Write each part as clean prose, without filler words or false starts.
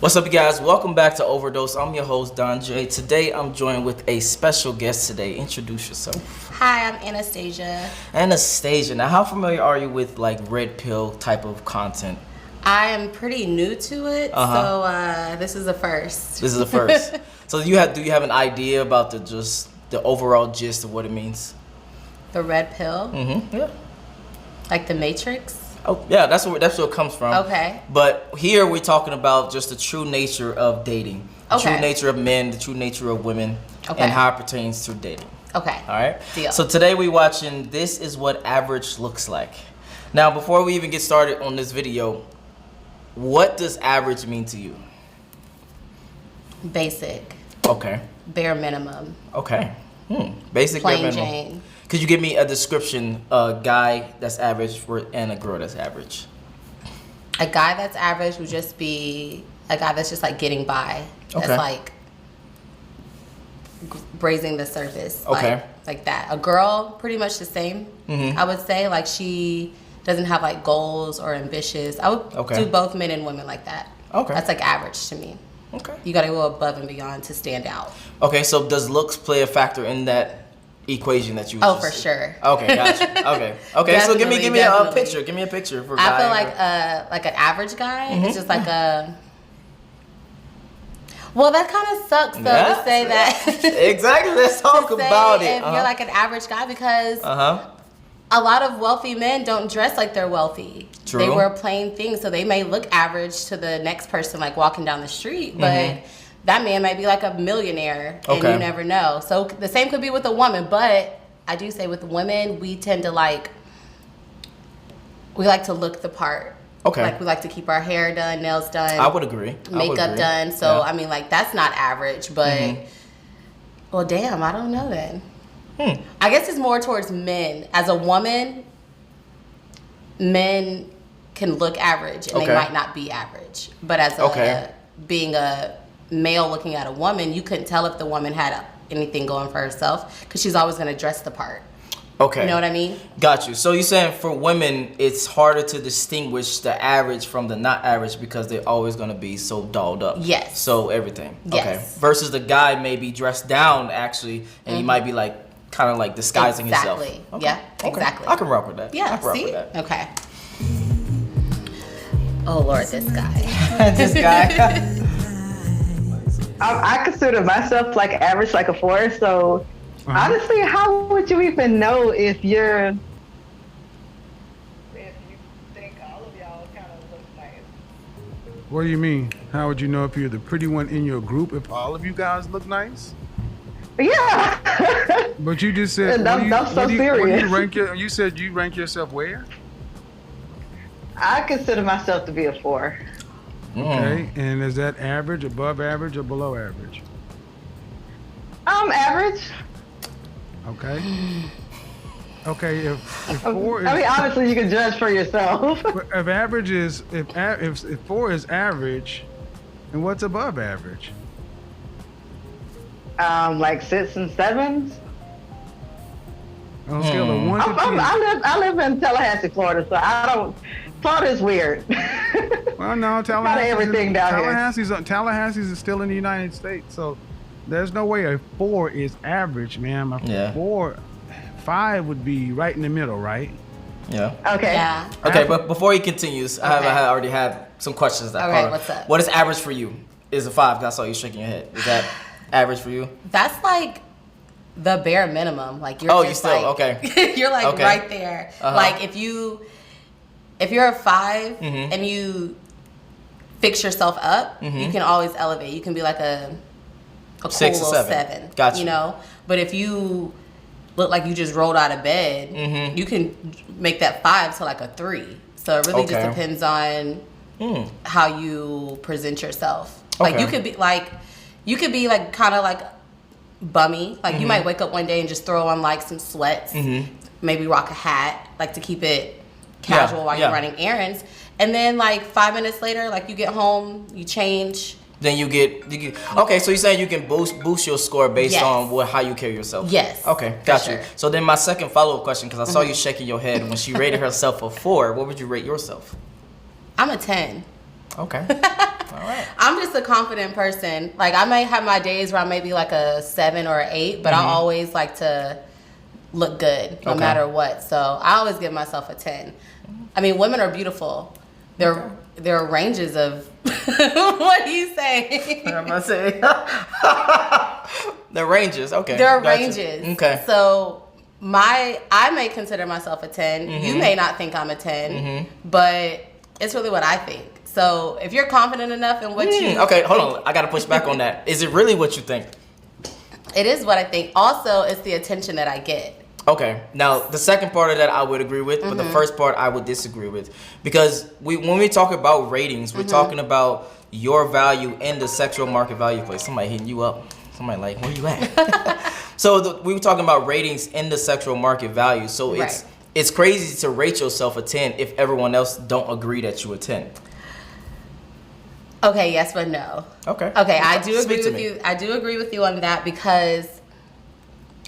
What's up, you guys? Welcome back to Overdose. I'm your host, DonJaye. Today, I'm joined with a special guest today. Introduce yourself. Hi, I'm Anastasia. Anastasia. Now, how familiar are you with like red pill type of content? I am pretty new to it, so this is the first. This is the first. So, do you have an idea about the overall gist of what it means? The red pill? Mm-hmm. Yeah. Like the Matrix? Oh, yeah, that's where it comes from. Okay. But here we're talking about just the true nature of dating. The true nature of men, the true nature of women, and how it pertains to dating. Okay. All right? Deal. So today we're watching This Is What Average Looks Like. Now, before we even get started on this video, what does average mean to you? Basic. Okay. Bare minimum. Okay. Basic, Plain bare minimum. Jane. Could you give me a description, a guy that's average and a girl that's average? A guy that's average would just be a guy that's just like getting by. Okay. That's like grazing the surface. Okay. Like that. A girl, pretty much the same. I would say like she doesn't have like goals or ambitious. I would do both men and women like that. Okay. That's like average to me. Okay. You got to go above and beyond to stand out. Okay, so does looks play a factor in that equation that you? Oh, for sure. Okay, gotcha. Okay. So give me a picture. Give me a picture for. I feel like an average guy is just like a. Well, that kind of sucks though to say that. Exactly. Let's talk about it. If you're like an average guy, because a lot of wealthy men don't dress like they're wealthy. True. They wear plain things, so they may look average to the next person like walking down the street, but that man might be like a millionaire, and you never know. So the same could be with a woman, but I do say with women, we tend to like to look the part. Okay. Like we like to keep our hair done, nails done. I would agree. Makeup done. So I mean, like that's not average, but well, damn, I don't know then. I guess it's more towards men. As a woman, men can look average and they might not be average. But as being a male looking at a woman, you couldn't tell if the woman had anything going for herself because she's always going to dress the part. Okay. You know what I mean? Got you. So you're saying for women, it's harder to distinguish the average from the not average because they're always going to be so dolled up. Yes. So everything. Yes. Okay. Versus the guy may be dressed down actually, and he might be like kind of like disguising himself. Exactly. Okay. Yeah. Exactly. I can rock with that. Yeah. I can rock see? with that. Okay. Oh Lord, this guy. This guy. I consider myself like average, like a 4. So honestly, how would you even know if you think all of y'all kind of look nice? What do you mean? How would you know if you're the pretty one in your group if all of you guys look nice? Yeah. But you just said that's so serious. You said you rank yourself where? I consider myself to be a 4. Okay, and is that average, above average, or below average? Average. Okay. Okay, if 4 is... I mean, obviously you can judge for yourself. If average is... If 4 is average, and what's above average? Like 6 and 7s. On a scale of 1 to 10. I live in Tallahassee, Florida, so I don't... Florida's weird. Well, no, Tallahassee is still in the United States, so there's no way a 4 is average, man. A 5 would be right in the middle, right? Yeah. Okay. Yeah. Okay, but before he continues, I already had some questions. Okay, what's up? What is average for you? Is a 5? I saw you shaking your head. Is that average for you? That's like the bare minimum. Like you're just you're like right there. Like if you're a 5 and you fix yourself up, you can always elevate. You can be like a cool 6 little or 7. Gotcha. You know? But if you look like you just rolled out of bed, you can make that 5 to like a 3. So it really just depends on how you present yourself. Like you could be like kind of like bummy. Like you might wake up one day and just throw on like some sweats, maybe rock a hat, like to keep it casual while you're running errands. And then like 5 minutes later, like you get home, you change. Then you get okay. So you're saying you can boost your score based on how you carry yourself. Yes. Okay, got you. So then my second follow-up question, because I saw you shaking your head when she rated herself a 4. What would you rate yourself? I'm a 10. Okay. All right. I'm just a confident person. Like, I may have my days where I may be like a 7 or an 8, but I always like to look good no matter what. So I always give myself a 10. I mean, women are beautiful. There are ranges of what do you say? I'm not saying. The ranges, okay. There are ranges. Okay. So I may consider myself a 10. You may not think I'm a 10, but it's really what I think. So if you're confident enough in what you okay, hold on. I gotta push back on that. Is it really what you think? It is what I think. Also, it's the attention that I get. Okay. Now, the second part of that I would agree with, but the first part I would disagree with. Because when we talk about ratings, we're talking about your value in the sexual market value place. Somebody hitting you up. Somebody like, where you at? So we were talking about ratings in the sexual market value. So it's crazy to rate yourself a 10 if everyone else don't agree that you a 10. Okay, yes but no. Okay. Okay, I do agree with you. I do agree with you on that because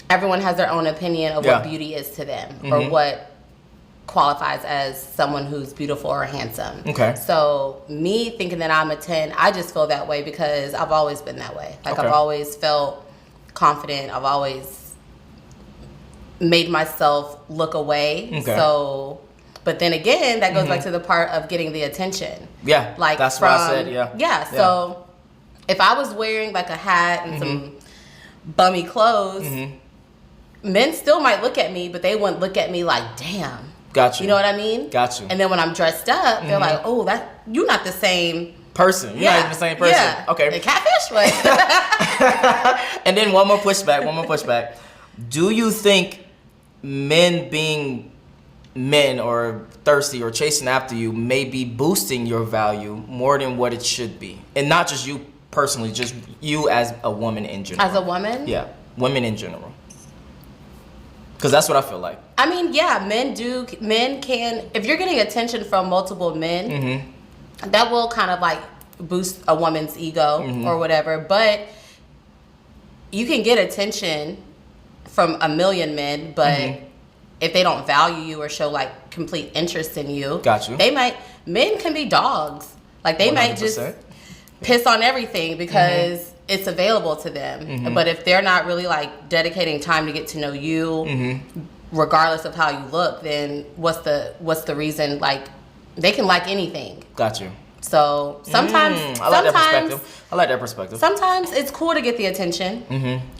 everyone has their own opinion of what beauty is to them or what qualifies as someone who's beautiful or handsome. Okay. So me thinking that I'm a 10, I just feel that way because I've always been that way. Like I've always felt confident. I've always made myself look away. Okay. So, but then again, that goes back to the part of getting the attention. Yeah. Like that's what I said. Yeah. Yeah. So if I was wearing like a hat and some bummy clothes, men still might look at me, but they wouldn't look at me like, damn. Got you. You know what I mean? Got you. And then when I'm dressed up, they're like, oh, you're not the same person. You're not even the same person. Yeah. Okay. The catfish way. And then one more pushback. Do you think men being men or thirsty or chasing after you may be boosting your value more than what it should be? And not just you personally, just you as a woman in general. As a woman? Yeah. Women in general. Because that's what I feel like. I mean, yeah, men can, if you're getting attention from multiple men, that will kind of like boost a woman's ego or whatever. But you can get attention from a million men, but if they don't value you or show like complete interest in you, men can be dogs. Like they 100%. Might just piss on everything because it's available to them. But if they're not really like dedicating time to get to know you, regardless of how you look, then what's the reason? Like they can like anything. Got you. So sometimes I like that perspective. Sometimes it's cool to get the attention,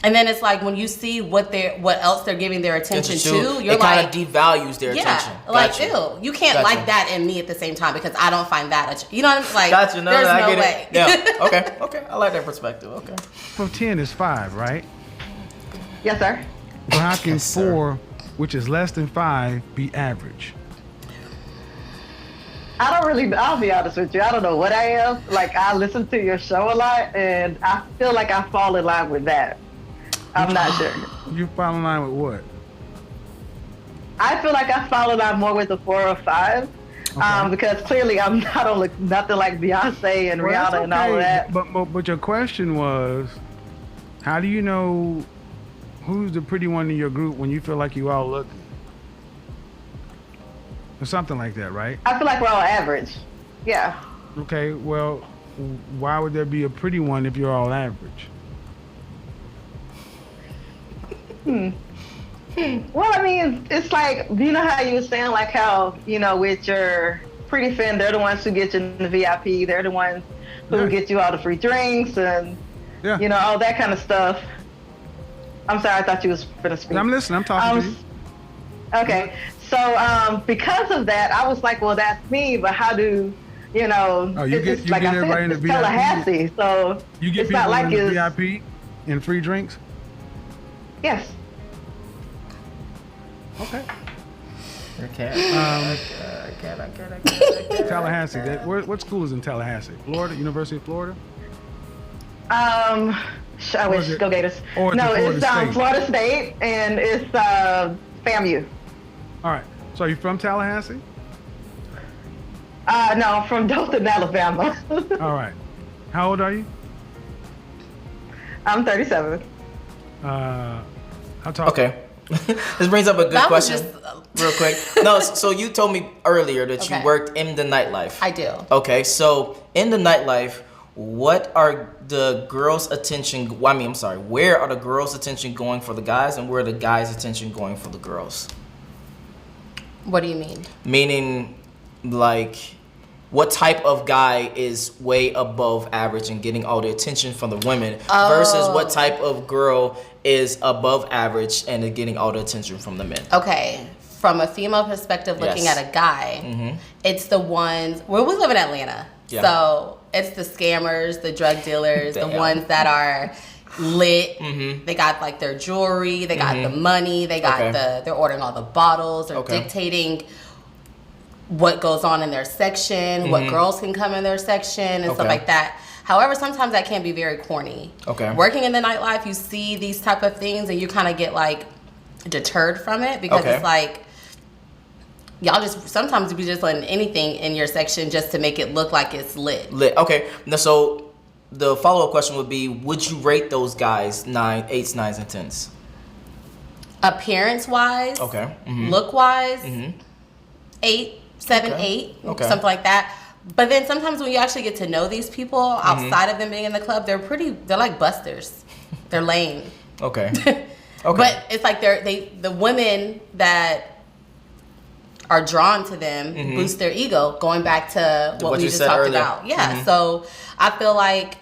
and then it's like when you see what else they're giving their attention to, you're like, it kind of devalues their attention. Like ew, you can't like that in me at the same time because I don't find that. You know what I'm like? Got you. No, there's no way. Yeah. Okay. I like that perspective. Okay. So 10 is 5, right? Yes, sir. So how can 4, which is less than 5, be average? I'll be honest with you. I don't know what I am. Like, I listen to your show a lot, and I feel like I fall in line with that. I'm not sure. You fall in line with what? I feel like I fall in line more with the 4 or 5. Okay. Because clearly I'm nothing like Beyonce and Rihanna and all of that. But your question was, how do you know who's the pretty one in your group when you feel like you all look? Or something like that, right? I feel like we're all average. Yeah. Okay, well, why would there be a pretty one if you're all average? Well, I mean, it's like, you know how you were saying, like how, with your pretty friend, they're the ones who get you in the VIP. They're the ones who get you all the free drinks and, all that kind of stuff. I'm sorry, I thought you was going to speak. I'm listening. I'm talking to you. Okay. So because of that, I was like, well, that's me, but how do, Oh, you get everybody in the VIP? Tallahassee, so you get people in the VIP and free drinks? Yes. Okay. I can't. Tallahassee. What school is in Tallahassee? Florida? University of Florida? I wish. Go Gators. No, it's Florida State, and it's FAMU. All right. So are you from Tallahassee? No, I'm from Dothan, Alabama. All right. How old are you? I'm 37. Okay. This brings up a good question. Real quick. No, so you told me earlier that you worked in the nightlife. I do. Okay, so in the nightlife, what are the girls' attention? Well, I'm sorry. Where are the girls' attention going for the guys, and where are the guys' attention going for the girls? What do you mean? Meaning, like, what type of guy is way above average and getting all the attention from the women versus what type of girl is above average and is getting all the attention from the men? Okay. From a female perspective, looking at a guy, it's the ones. Well, we live in Atlanta, so it's the scammers, the drug dealers, the ones that are lit. They got like their jewelry, they got the money, they got they're ordering all the bottles, they're dictating what goes on in their section, what girls can come in their section, and stuff like that. However, sometimes that can be very corny. Working in the nightlife, you see these type of things, and you kind of get like deterred from it because it's like y'all just sometimes be just letting anything in your section just to make it look like it's lit. Okay. Now, so the follow-up question would be: would you rate those guys 8s, 9s, and 10s? Appearance-wise, look-wise, 8, 7, 8, something like that. But then sometimes when you actually get to know these people outside of them being in the club, they're like busters. They're lame. But it's like the women that are drawn to them boost their ego, going back to what we just talked about. So I feel like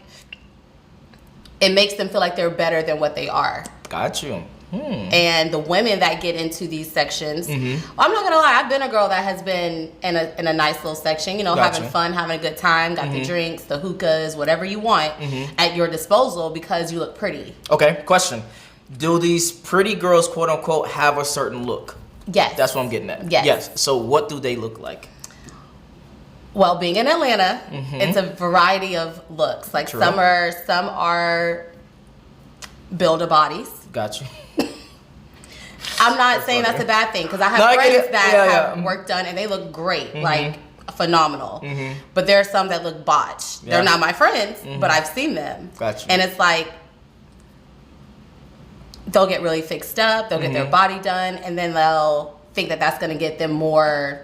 it makes them feel like they're better than what they are. Got you. And the women that get into these sections, well, I'm not gonna lie, I've been a girl that has been in a nice little section, having fun, having a good time, got the drinks, the hookahs, whatever you want at your disposal because you look pretty. Okay, question. Do these pretty girls, quote unquote, have a certain look? Yes. That's what I'm getting at. Yes. So what do they look like? Well, being in Atlanta, it's a variety of looks. Like some are builder bodies. Got you. I'm not saying that's a bad thing because I have friends that have work done and they look great, like phenomenal. But there are some that look botched. They're not my friends, but I've seen them. Got you. And it's like they'll get really fixed up, they'll get their body done, and then they'll think that that's going to get them more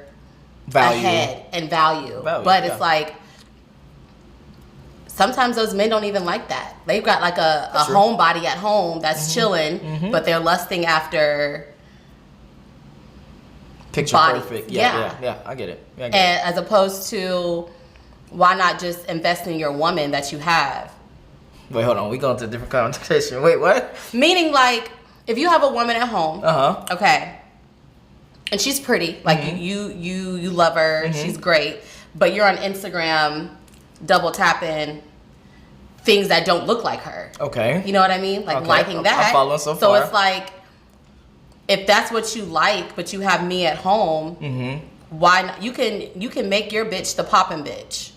ahead and value. But it's like sometimes those men don't even like that. They've got like a homebody at home that's chilling, but they're lusting after picture bodies. Perfect. Yeah, I get it. And as opposed to, why not just invest in your woman that you have? Wait, hold on. We going to a different conversation. Wait, what? Meaning, like, if you have a woman at home, okay, and she's pretty, like you love her, she's great, but you're on Instagram double tapping things that don't look like her. Okay. You know what I mean? Like liking that. I'm following so far. So it's like, if that's what you like, but you have me at home, why not? You can make your bitch the poppin' bitch.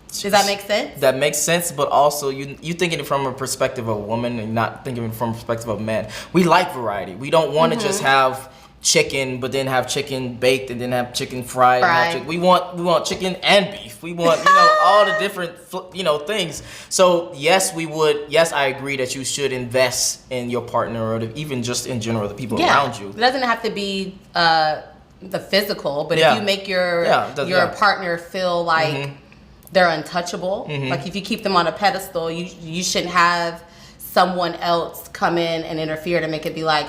Does that make sense? That makes sense, but also you thinking it from a perspective of a woman and not thinking it from a perspective of a man. We like variety. We don't want to just have chicken, but then have chicken baked and then have chicken fried. And we want chicken and beef. We want all the different things. So yes, we would. Yes, I agree that you should invest in your partner or even just in general the people around you. It doesn't have to be the physical, but if you make your partner feel like they're untouchable, like if you keep them on a pedestal, you shouldn't have someone else come in and interfere to make it be like,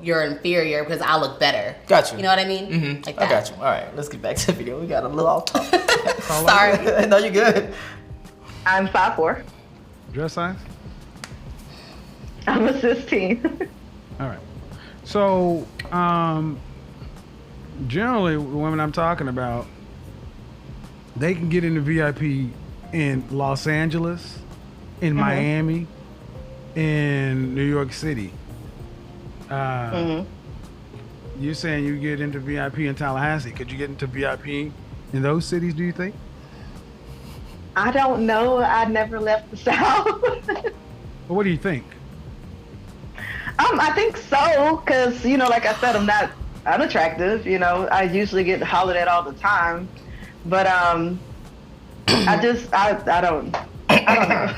you're inferior because I look better. Got you. You know what I mean? Like that. I got you. All right, let's get back to the video. We got a little off topic. Sorry. No, you're good. I'm 5'4". Dress size? I'm a 16. All right. So, generally, the women I'm talking about, they can get into VIP in Los Angeles, in Miami, in New York City. You're saying you get into VIP in Tallahassee. Could you get into VIP in those cities, do you think? I don't know. I never left the South. Well, what do you think? I think so, because, like I said, I'm not unattractive. I usually get hollered at all the time. But I don't know.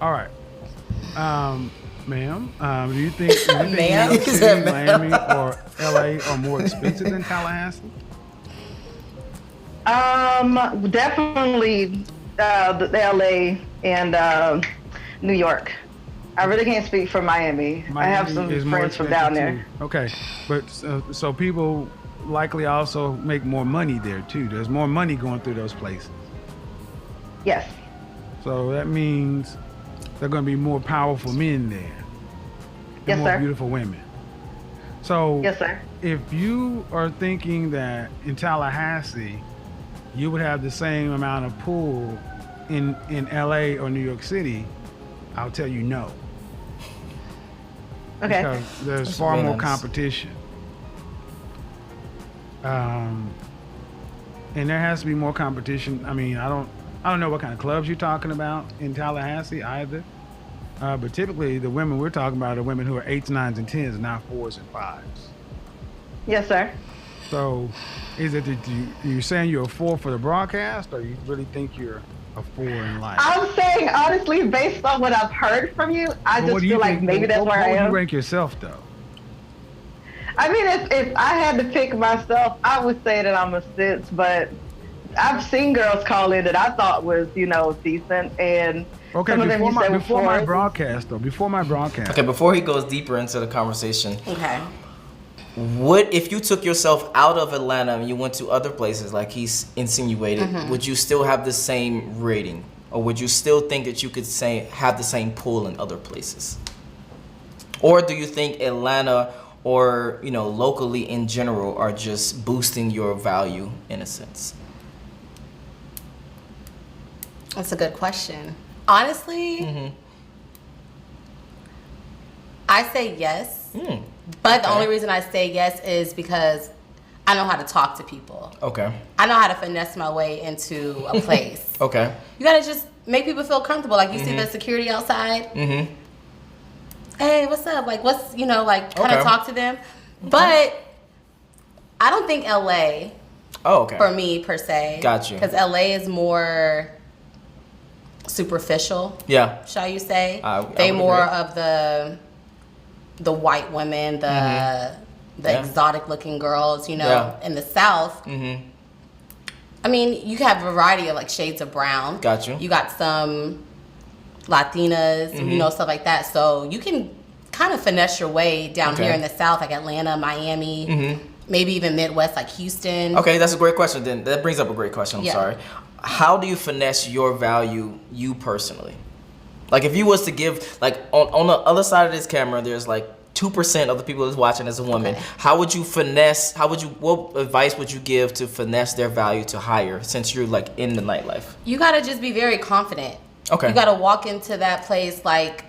All right. Ma'am, do you think New York City, Miami, or LA are more expensive than Tallahassee? Definitely the LA and New York. I really can't speak for Miami. I have some friends from down there. Too. Okay, but so people likely also make more money there too. There's more money going through those places. Yes. So that means there are going to be more powerful men there. Yes, more sir. Beautiful women. So yes, sir. If you are thinking that in Tallahassee you would have the same amount of pull in LA or New York City, I'll tell you no. Okay. Because there's far more competition. And there has to be more competition. I mean, I don't know what kind of clubs you're talking about in Tallahassee either. But typically the women we're talking about are women who are 8s, 9s, and 10s, not 4s and 5s. Yes, sir. So is it that you're saying you're a 4 for the broadcast, or you really think you're a 4 in life? I'm saying, honestly, based on what I've heard from you, I just feel like maybe that's where I am. What would you rank yourself, though? I mean, if I had to pick myself, I would say that I'm a 6, but I've seen girls call in that I thought was, decent, and okay, before my broadcast. Okay, before he goes deeper into the conversation. Okay. What if you took yourself out of Atlanta and you went to other places like he's insinuated, would you still have the same rating? Or would you still think that you could have the same pull in other places? Or do you think Atlanta or, locally in general are just boosting your value in a sense? That's a good question. Honestly, I say yes. But the only reason I say yes is because I know how to talk to people. Okay. I know how to finesse my way into a place. Okay. You gotta just make people feel comfortable. Like you see the security outside. Hey, what's up? Like, what's, kind of talk to them. But I don't think LA. Oh, okay. For me, per se. Got you. Because LA is more superficial. Yeah. Shall you say? They more of the white women, the exotic looking girls, in the South. I mean, you have a variety of like shades of brown. Got you. You got some Latinas, stuff like that. So you can kind of finesse your way down here in the South, like Atlanta, Miami, maybe even Midwest, like Houston. Okay, that's a great question. Then that brings up a great question. I'm sorry. How do you finesse your value, you personally? Like if you was to give, like on the other side of this camera, there's like 2% of the people that's watching as a woman. Okay. How would you finesse, what advice would you give to finesse their value to higher since you're like in the nightlife? You gotta just be very confident. Okay. You gotta walk into that place like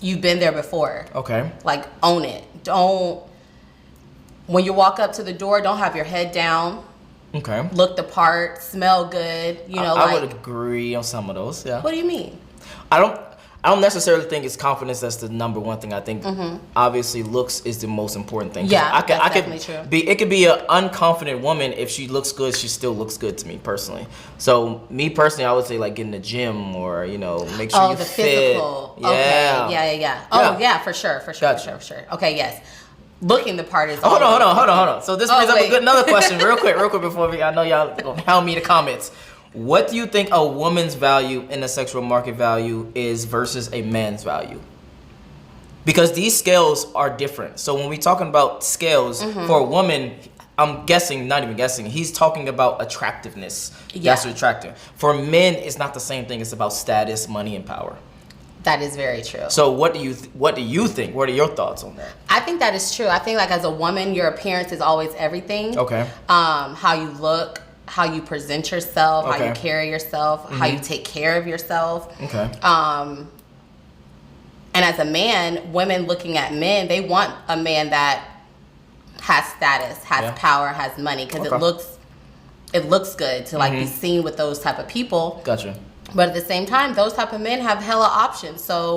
you've been there before. Okay. Like own it. When you walk up to the door, don't have your head down. Okay. Look the part, smell good, I would agree on some of those, yeah. What do you mean? I don't necessarily think it's confidence that's the number one thing. I think obviously looks is the most important thing. Yeah, that's definitely true. It could be an unconfident woman. If she looks good, she still looks good to me personally. So me personally, I would say like get in the gym or make sure you the fit. Physical. Yeah. Okay. Yeah. Oh yeah, for sure. Okay, yes. Looking the part is. Hold on. So this brings up another question, real quick before I know y'all gonna hound me the comments. What do you think a woman's value in the sexual market value is versus a man's value? Because these scales are different. So when we're talking about scales, for a woman, I'm guessing, not even guessing, he's talking about attractiveness. Yeah. That's attractive. For men, it's not the same thing. It's about status, money, and power. That is very true. So what do you think? What are your thoughts on that? I think that is true. I think like as a woman, your appearance is always everything. Okay. How you look, how you present yourself, how you carry yourself, how you take care of yourself. Okay. And as a man, women looking at men, they want a man that has status, has power, has money, because it looks good to like be seen with those type of people. Gotcha. But at the same time, those type of men have hella options. So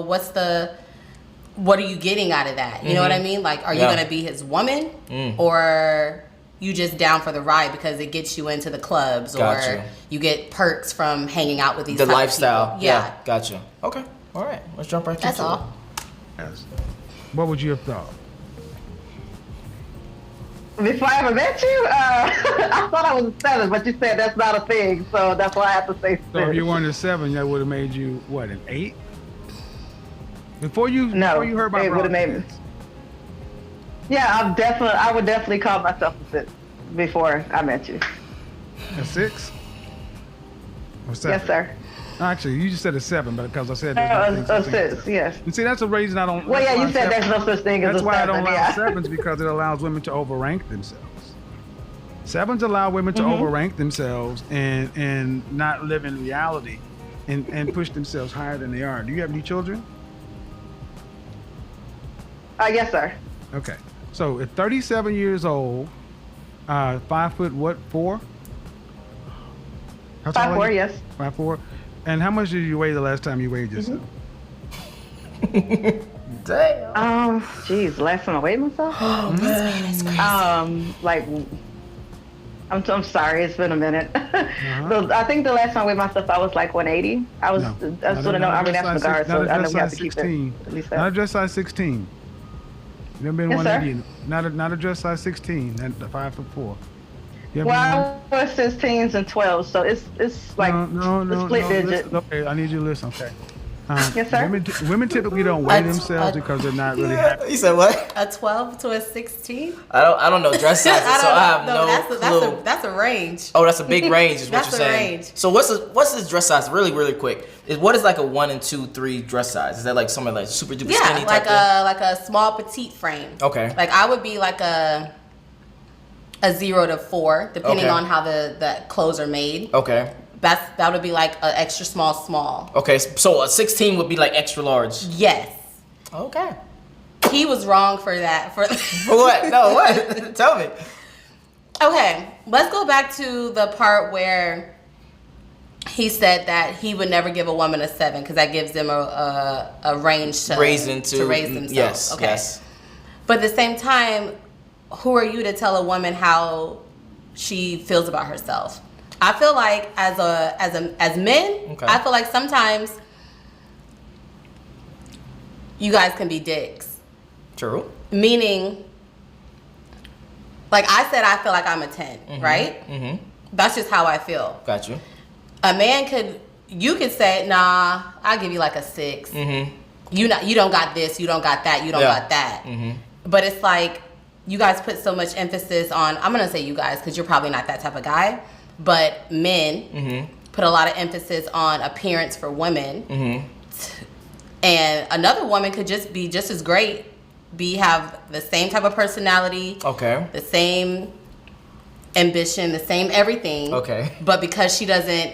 what are you getting out of that? You know what I mean? Like, are you gonna be his woman, or you just down for the ride because it gets you into the clubs, or you get perks from hanging out with these type lifestyle of people? Yeah, gotcha. Okay, all right, let's jump right into it. That's all. Yes. What would you have thought? Before I ever met you, I thought I was a 7, but you said that's not a thing, so that's why I have to say 6. So if you weren't a 7, that would have made you what, an 8? Before you heard my broadcast. Yeah, I would definitely call myself a 6 before I met you. A 6? Or 7? Yes, sir. Actually, you just said a 7, but because I said a 6, yes. And see, that's a reason I don't. Well, yeah, you said there's no such thing as a 7. That's why I don't allow 7s, because it allows women to overrank themselves. 7s allow women to overrank themselves and not live in reality and push themselves higher than they are. Do you have any children? Yes, sir. Okay. So at 37 years old, 5 foot what, 4? 5'4", yes. 5'4". And how much did you weigh the last time you weighed yourself? Damn. Geez, last time I weighed myself? Oh, this man is crazy. I'm sorry, it's been a minute. So I think the last time I weighed myself, I was like 180. I'm National Guard, so I know we have to keep it at least that. Not a dress size 16. You've never been yes, 180. Sir? Not a dress size 16. That 5'4". Well, I was 16s and 12s, so it's like split digit. Listen, okay, I need you to listen. Okay. Yes, sir. Women typically don't weigh themselves because they're not really happy. You said what? A 12 to a 16? I don't know dress sizes, so I have no clue. That's a range. Oh, that's a big range, is what you're saying. Range. So what's this dress size? Really, really quick. What is like a 1 and 2, 3 dress size? Is that like something like super duper skinny type thing? Like a small petite frame. Okay. Like I would be like a 0 to 4, depending on how the clothes are made. Okay. That would be like an extra small. Okay, so a 16 would be like extra large. Yes. Okay. He was wrong for that. For what? No, what? Tell me. Okay, let's go back to the part where he said that he would never give a woman a 7 because that gives them a range to raise themselves. Yes. Okay. Yes. But at the same time, who are you to tell a woman how she feels about herself? I feel like as men, I feel like sometimes you guys can be dicks. True. Meaning, like I said, I feel like I'm a 10, right? Mm-hmm. That's just how I feel. Got you. A man you could say, nah, I'll give you like a 6. Mm-hmm. You don't got this, you don't got that, you don't got that. Mm-hmm. But it's like you guys put so much emphasis on. I'm gonna say you guys because you're probably not that type of guy. But men put a lot of emphasis on appearance for women. And another woman could just be just as great, have the same type of personality, the same ambition, the same everything. Okay. But because she doesn't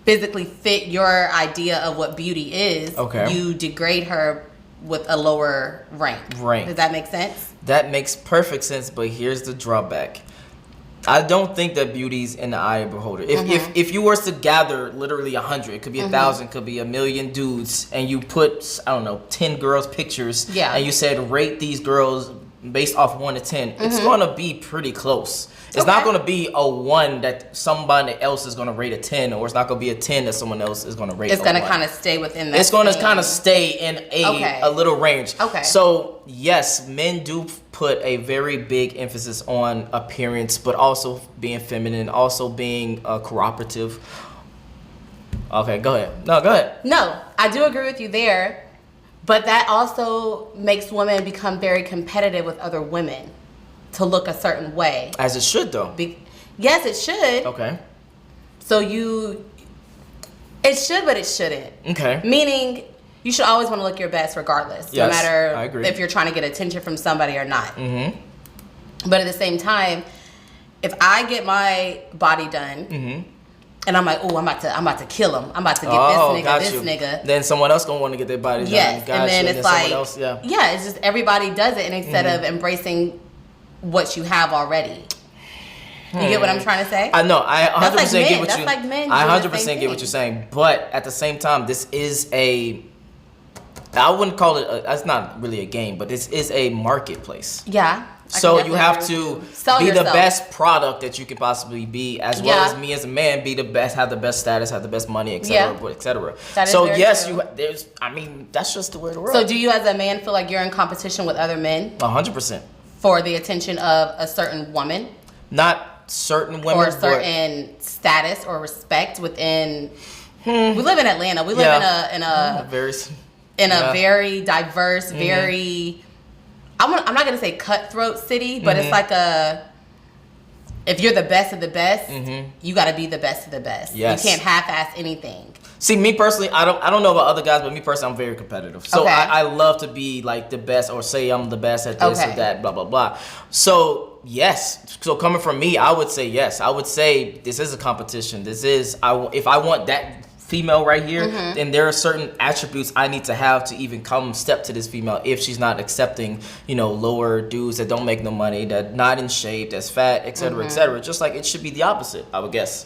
physically fit your idea of what beauty is, you degrade her with a lower rank. Right. Does that make sense? That makes perfect sense, but here's the drawback. I don't think that beauty's in the eye of the beholder. If you were to gather literally 100, it could be 1,000, could be 1,000,000 dudes, and you put 10 girls' pictures, and you said rate these girls based off 1 to 10, it's gonna be pretty close. It's not gonna be a 1 that somebody else is gonna rate a 10, or it's not gonna be a 10 that someone else is gonna rate. It's gonna kind of stay within that. It's gonna kind of stay in a little range. Okay. So yes, men do put a very big emphasis on appearance, but also being feminine, also being cooperative. Okay, go ahead. No, go ahead. No, I do agree with you there, but that also makes women become very competitive with other women to look a certain way. As it should, though. Yes, it should. Okay. So it should, but it shouldn't. Okay. Meaning, you should always want to look your best regardless, no matter if you're trying to get attention from somebody or not. But at the same time, if I get my body done, and I'm like, oh, I'm about to kill him. I'm about to get this nigga. Then someone else gonna want to get their body done. Yes, and then it's like, it's just everybody does it, and instead of embracing what you have already. You get what I'm trying to say? I know. I 100% get what you. That's like men. I 100% get what you're saying, but at the same time, this is I wouldn't call it. That's not really a game, but this is a marketplace. Yeah. So you have to be the best product that you can possibly be, as well as me as a man, be the best, have the best status, have the best money, etc., etc. So yes, true. That's just the way of the world. So do you, as a man, feel like you're in competition with other men? 100%. for the attention of a certain woman. Not certain women. Or a certain status or respect within. We live in Atlanta. We live in a very diverse, very. I'm not gonna say cutthroat city, but it's like if you're the best of the best, you got to be the best of the best. Yes. You can't half-ass anything. See, me personally, I don't know about other guys, but me personally, I'm very competitive. So I love to be like the best, or say I'm the best at this or that, blah blah blah. So yes, so coming from me, I would say yes. I would say this is a competition. This is if I want that female right here, then there are certain attributes I need to have to even come step to this female if she's not accepting, lower dudes that don't make no money, that not in shape, that's fat, etc., etc. Just like it should be the opposite, I would guess.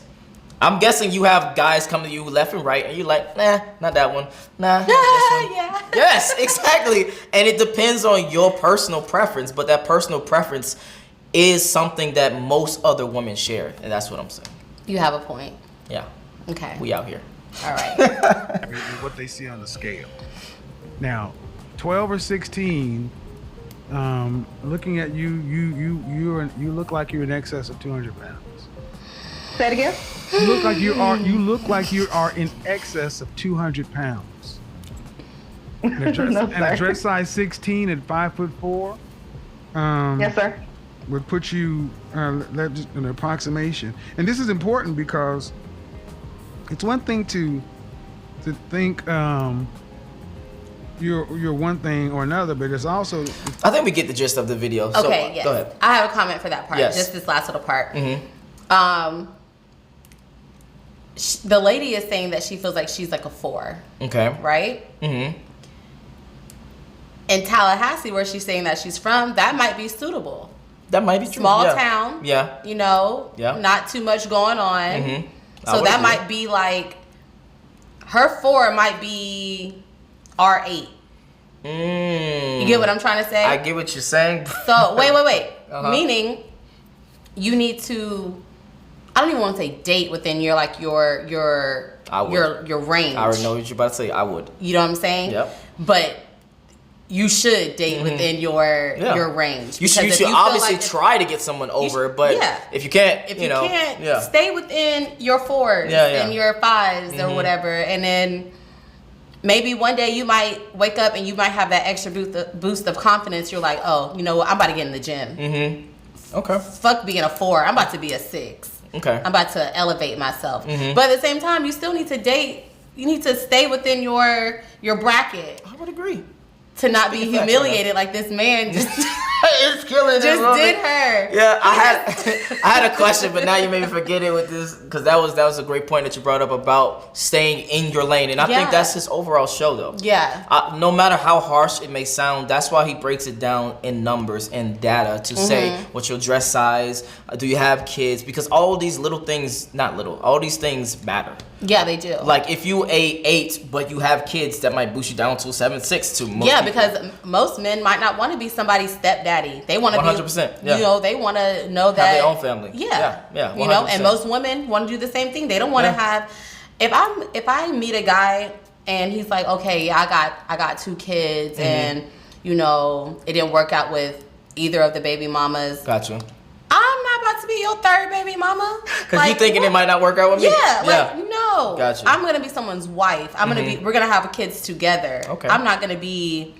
I'm guessing you have guys come to you left and right, and you're like, nah, not that one, nah, not this one. Yeah. Yes, exactly. And it depends on your personal preference, but that personal preference is something that most other women share, and that's what I'm saying. You have a point. Yeah. Okay. We out here. All right. What they see on the scale. Now, 12 or 16, looking at you look like you're in excess of 200 pounds. Say it again. You look like you are in excess of 200 pounds. And a dress size 16 at 5'4". Yes, sir. Would put you an approximation, and this is important because it's one thing to think you're one thing or another, but it's also. I think we get the gist of the video. Okay, so, yes. Go ahead. I have a comment for that part. Yes. Just this last little part. The lady is saying that she feels like she's like a 4. Okay. Right? Mm-hmm. In Tallahassee, where she's saying that she's from, that might be suitable. That might be true. Small town. Yeah. Not too much going on. So that might be like, her 4 might be R8. You get what I'm trying to say? I get what you're saying. So wait. Meaning, you need to. I don't even want to say date within your range. I already know what you're about to say. I would. You know what I'm saying? Yep. But you should date within your range. You should obviously try to get someone over, but if you can't, stay within your 4s and your 5s or whatever, and then maybe one day you might wake up and you might have that extra boost of confidence. You're like, oh, you know what? I'm about to get in the gym. Okay. Fuck being a 4. I'm about to be a 6. Okay. I'm about to elevate myself. But at the same time, you still need to date. You need to stay within your bracket. I would agree. To not be humiliated like this man just is killing just did her. Yeah, I had a question, but now you made me forget it with this, because that was a great point that you brought up about staying in your lane, and I think that's his overall show though. Yeah. No matter how harsh it may sound, that's why he breaks it down in numbers and data to say what's your dress size, do you have kids, because all these little things, all these things matter. Yeah, they do. Like if you 8 but you have kids, that might boost you down to 7'6" to most people. Because most men might not want to be somebody's stepdaddy. They want to 100%. be, they want to know that have their own family. Yeah. 100%. And most women want to do the same thing. They don't want to have. If I meet a guy and he's like, okay, I got 2 kids and it didn't work out with either of the baby mamas. Gotcha. I'm not about to be your 3rd baby mama. Because you thinking it might not work out with me? No. Gotcha. I'm gonna be someone's wife. We're gonna have kids together. Okay. I'm not gonna be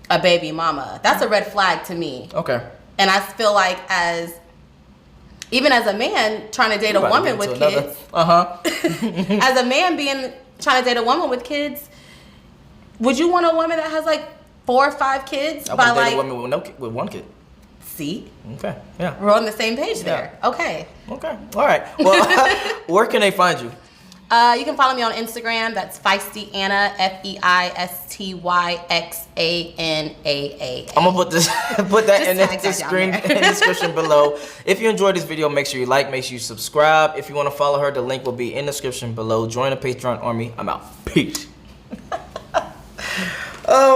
a baby mama. That's a red flag to me. Okay. And I feel like even as a man trying to date a woman with kids. As a man trying to date a woman with kids, would you want a woman that has like 4 or 5 kids? I would date a woman with 1 kid. See? Okay. Yeah. We're on the same page there. Okay. All right. Well, where can they find you? You can follow me on Instagram. That's Feisty Anna, FEISTYXANAA. I'm gonna put that in the description below. If you enjoyed this video, make sure you like, make sure you subscribe. If you want to follow her, the link will be in the description below. Join the Patreon army. I'm out. Peace. Oh.